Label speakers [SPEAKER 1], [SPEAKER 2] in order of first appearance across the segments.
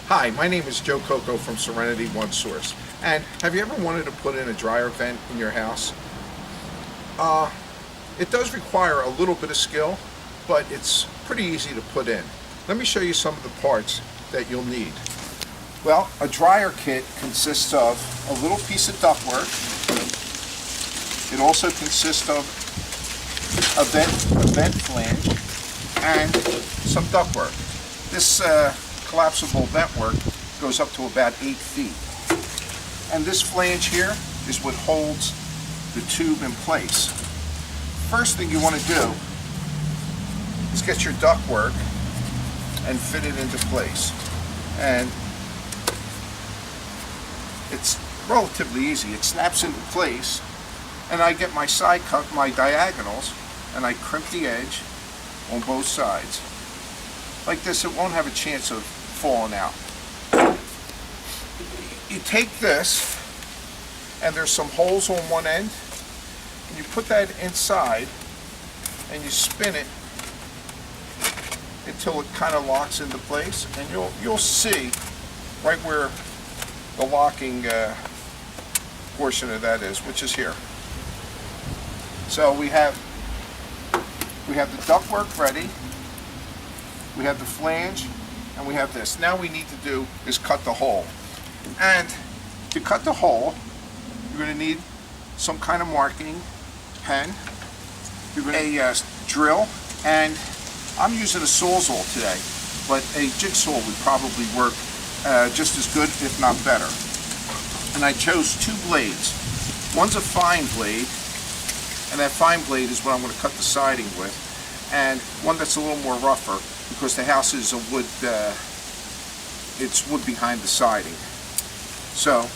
[SPEAKER 1] Hi, my name is Joe Coco from Serenity One Source. And have you ever wanted to put in a dryer vent in your house? It does require a little bit of skill, but it's pretty easy to put in. Let me show you some of the parts that you'll need. Well, a dryer kit consists of a little piece of ductwork. It also consists of a vent flange and some ductwork. This collapsible ventwork goes up to about 8 feet. And this flange here is what holds the tube in place. First thing you want to do is get your ductwork and fit it into place. And it's relatively easy. It snaps into place, and I get my side cut, my diagonals, and I crimp the edge on both sides. Like this, it won't have a chance of falling out. You take this, and there's some holes on one end, and you put that inside, and you spin it until it kind of locks into place, and you'll see right where the locking portion of that is, which is here. So we have the ductwork ready, we have the flange, and we have this. Now we need to do is cut the hole. And to cut the hole, you're going to need some kind of marking pen. You're going to need a drill, and I'm using a Sawzall today, but a jigsaw would probably work just as good, if not better. And I chose 2 blades. One's a fine blade, and that fine blade is what I'm going to cut the siding with, and one that's a little more rougher because the house is a wood. It's wood behind the siding. So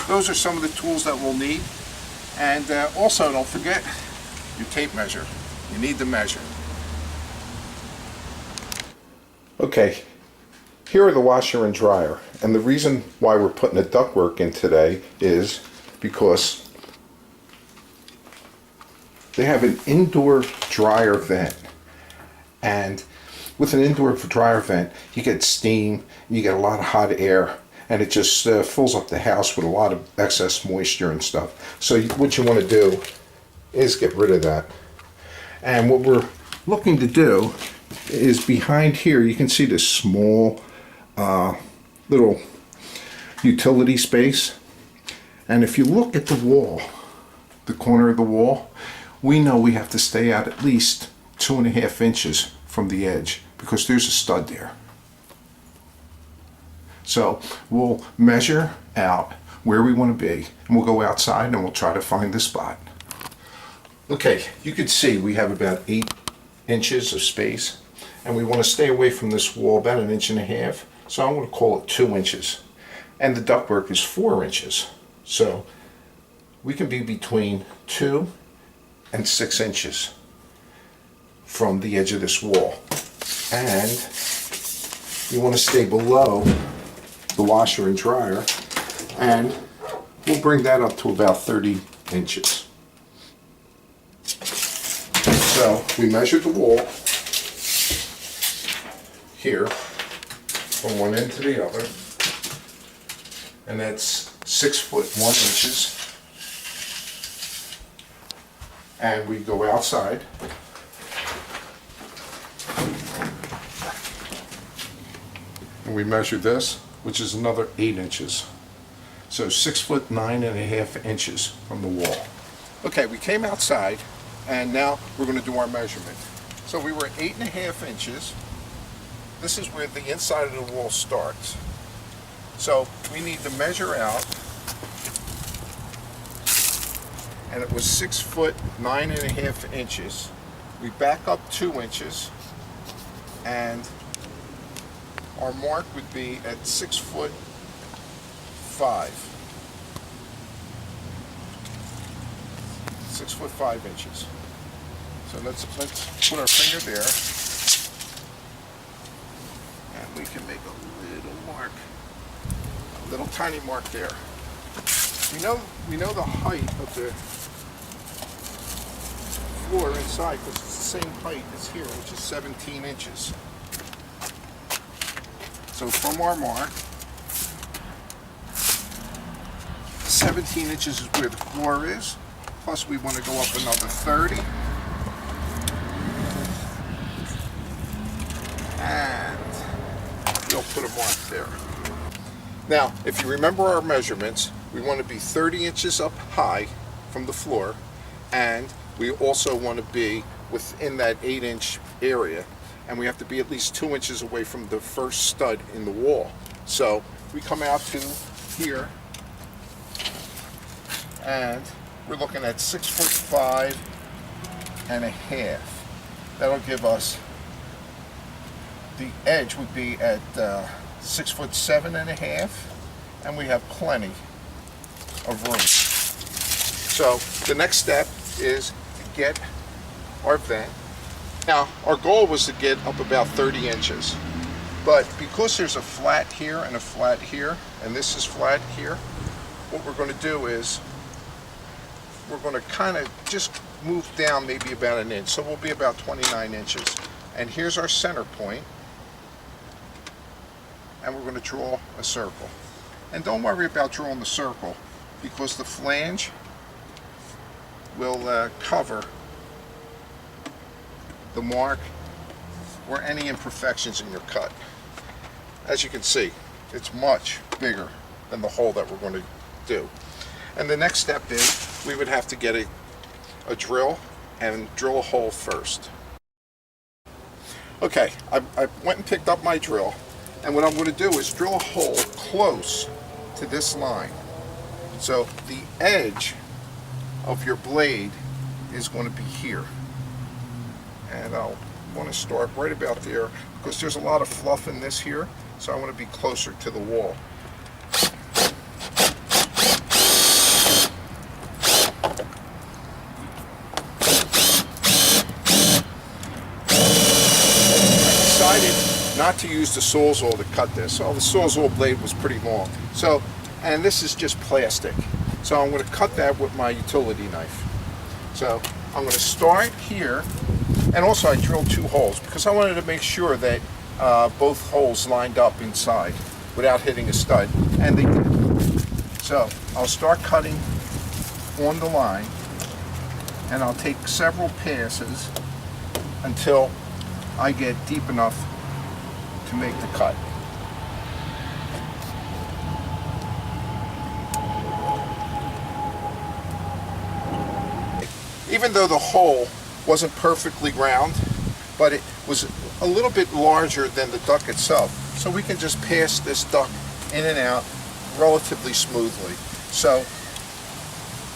[SPEAKER 1] those are some of the tools that we'll need, and also don't forget your tape measure. You need to measure. Okay. Here are the washer and dryer, and the reason why we're putting the ductwork in today is because they have an indoor dryer vent, and with an indoor dryer vent you get steam, you get a lot of hot air, and it just fills up the house with a lot of excess moisture and stuff. So what you want to do is get rid of that. And what we're looking to do is behind here you can see this small little utility space, and if you look at the wall, the corner of the wall, we know we have to stay out at least 2.5 inches from the edge because there's a stud there. So we'll measure out where we want to be, and we'll go outside and we'll try to find the spot. Okay, you can see we have about 8 inches of space, and we want to stay away from this wall about 1.5 inches. So I'm going to call it 2 inches. And the ductwork is 4 inches. So we can be between 2 and 6 inches from the edge of this wall. And you want to stay below the washer and dryer. And we'll bring that up to about 30 inches. So we measured the wall here from one end to the other, and that's 6 foot 1 inches. And we go outside, and we measure this, which is another 8 inches. So 6 foot 9.5 inches from the wall. Okay, we came outside, and now we're going to do our measurement. So we were at 8.5 inches. This is where the inside of the wall starts. So we need to measure out, and it was 6 foot 9.5 inches. We back up 2 inches, and our mark would be at 6 foot 5. 6 foot 5 inches. So let's put our finger there. And we can make a little mark, a little tiny mark there. We know the height of the floor inside because it's the same height as here, which is 17 inches. So from our mark, 17 inches is where the floor is. Plus we want to go up another 30. And we'll put a mark there. Now, if you remember our measurements, we want to be 30 inches up high from the floor, and we also want to be within that 8-inch area, and we have to be at least 2 inches away from the first stud in the wall. So we come out to here, and we're looking at 6'5" and a half. That'll give us, the edge would be at 6'7" and a half, and we have plenty of room. So the next step is to get our vent. Now, our goal was to get up about 30 inches, but because there's a flat here and a flat here, and this is flat here, what we're going to do is we're going to kind of just move down maybe about an inch, so we'll be about 29 inches. And here's our center point, and we're going to draw a circle. And don't worry about drawing the circle, because the flange will cover the mark or any imperfections in your cut. As you can see, it's much bigger than the hole that we're going to do. And the next step is we would have to get a drill and drill a hole first. Okay, I went and picked up my drill, and what I'm going to do is drill a hole close to this line. So the edge of your blade is going to be here. And I'll want to start right about there, because there's a lot of fluff in this here, so I want to be closer to the wall. I decided not to use the Sawzall to cut this. So the Sawzall blade was pretty long. So, and this is just plastic. So I'm going to cut that with my utility knife. So I'm going to start here, and also I drilled 2 holes because I wanted to make sure that both holes lined up inside without hitting a stud, and they did. So I'll start cutting on the line, and I'll take several passes until I get deep enough to make the cut. Even though the hole wasn't perfectly round, but it was a little bit larger than the duct itself, so we can just pass this duct in and out relatively smoothly. So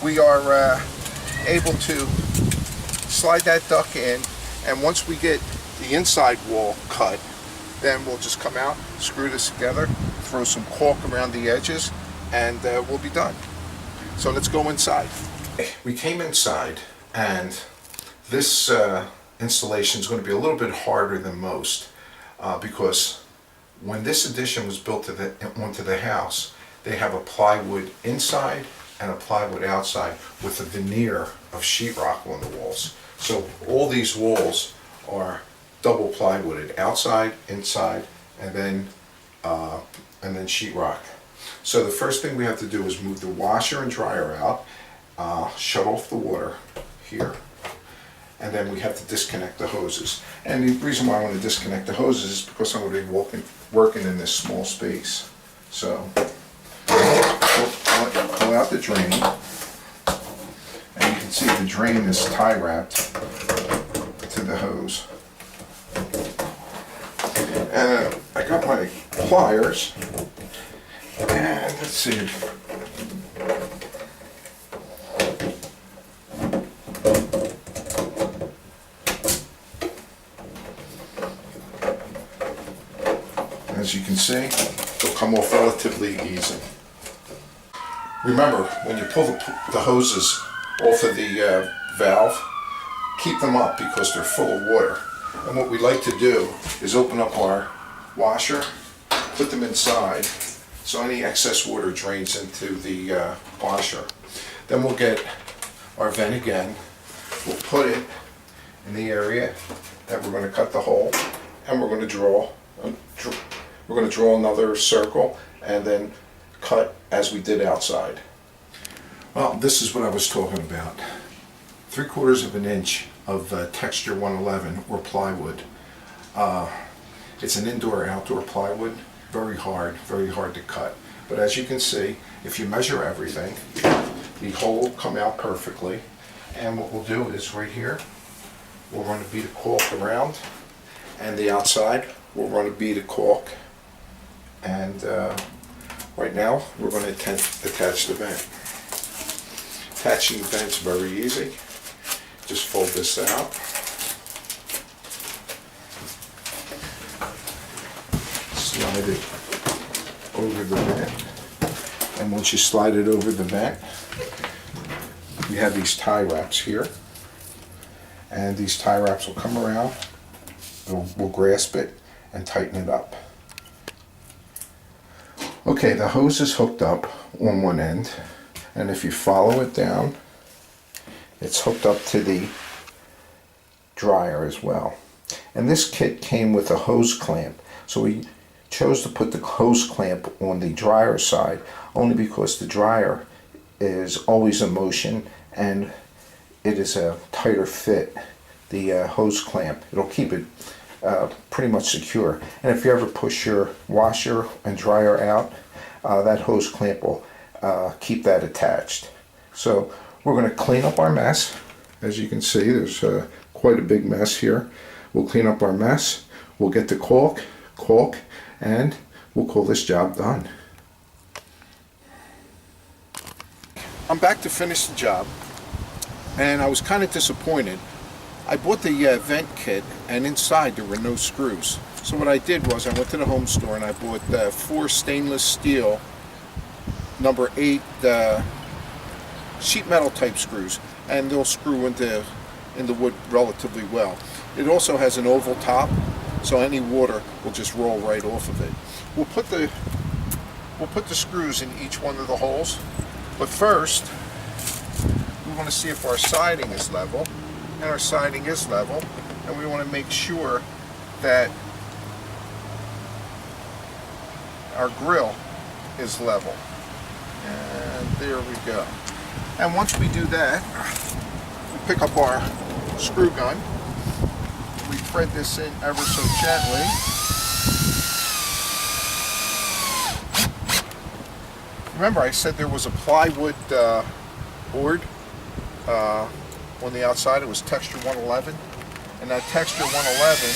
[SPEAKER 1] we are able to slide that duct in, and once we get the inside wall cut, then we'll just come out, screw this together, throw some caulk around the edges, and we'll be done. So let's go inside. We came inside, and this installation is going to be a little bit harder than most because when this addition was built onto the house, they have a plywood inside and a plywood outside with a veneer of sheetrock on the walls. So all these walls are double plywooded, outside, inside, and then sheetrock. So the first thing we have to do is move the washer and dryer out, shut off the water here, and then we have to disconnect the hoses. And the reason why I want to disconnect the hoses is because I'm going to be working in this small space. So pull out the drain, and you can see the drain is tie wrapped to the hose. And I got my pliers, and let's see. As you can see, they'll come off relatively easy. Remember, when you pull the hoses off of the valve, keep them up because they're full of water. And what we like to do is open up our washer, put them inside, so any excess water drains into the washer. Then we'll get our vent again, we'll put it in the area that we're going to cut the hole, and we're going to We're going to draw another circle and then cut as we did outside. Well, this is what I was talking about. 3/4 of an inch of texture 111 or plywood. It's an indoor-outdoor plywood, very hard to cut. But as you can see, if you measure everything, the hole will come out perfectly. And what we'll do is right here, we'll run a bead of caulk around, and the outside we'll run a bead of caulk. And right now we're going to attach the vent. Attaching the vent's very easy. Just fold this out. Slide it over the vent. And once you slide it over the vent, we have these tie wraps here. And these tie wraps will come around, we'll grasp it and tighten it up. Okay, the hose is hooked up on one end, and if you follow it down, it's hooked up to the dryer as well. And this kit came with a hose clamp, so we chose to put the hose clamp on the dryer side only because the dryer is always in motion and it is a tighter fit. The hose clamp, it'll keep it pretty much secure. And if you ever push your washer and dryer out, that hose clamp will keep that attached. So we're going to clean up our mess. As you can see, there's quite a big mess here. We'll clean up our mess, we'll get the caulk, and we'll call this job done. I'm back to finish the job, and I was kind of disappointed. I bought the vent kit, and inside there were no screws. So what I did was I went to the home store and I bought 4 stainless steel number 8 sheet metal type screws, and they'll screw into wood relatively well. It also has an oval top, so any water will just roll right off of it. We'll put the screws in each one of the holes, but first we want to see if our siding is level. And our siding is level, and we want to make sure that our grill is level. And there we go. And once we do that, we pick up our screw gun, we thread this in ever so gently. Remember, I said there was a plywood board on the outside. It was texture 111, and that texture 111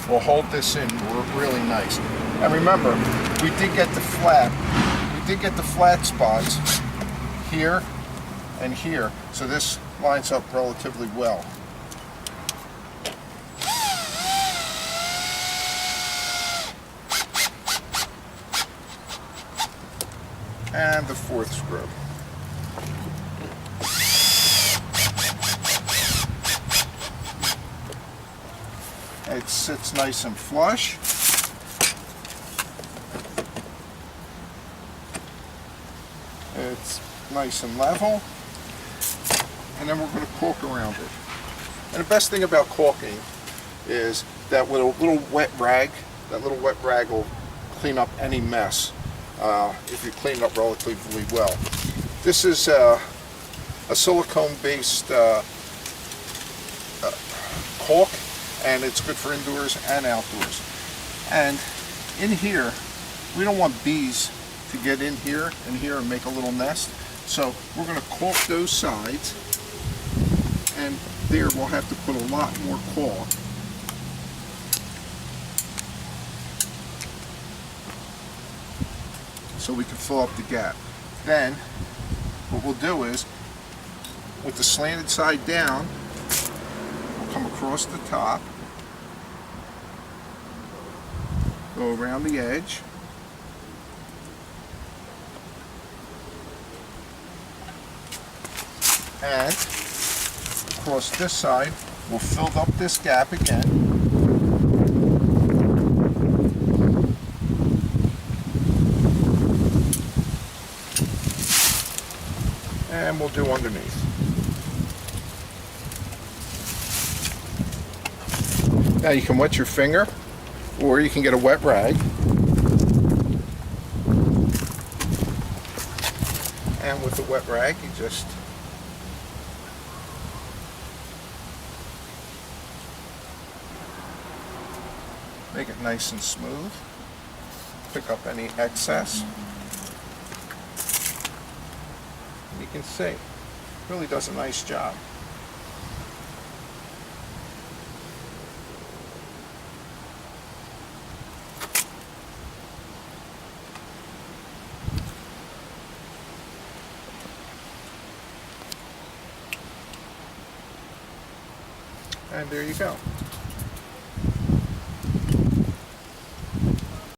[SPEAKER 1] will hold this in really nice. And remember, we did get the flat spots here and here, so this lines up relatively well. And the 4th screw. It sits nice and flush. It's nice and level. And then we're going to caulk around it. And the best thing about caulking is that with a little wet rag, that little wet rag will clean up any mess. If you clean it up relatively well. This is a silicone-based caulk, and it's good for indoors and outdoors. And in here, we don't want bees to get in here and make a little nest. So we're going to caulk those sides, and there we'll have to put a lot more caulk. So we can fill up the gap. Then what we'll do is, with the slanted side down, we'll come across the top, go around the edge, and across this side we'll fill up this gap again. And we'll do underneath. Now you can wet your finger, or you can get a wet rag. And with the wet rag, you just make it nice and smooth. Pick up any excess. And you can see, it really does a nice job. And there you go.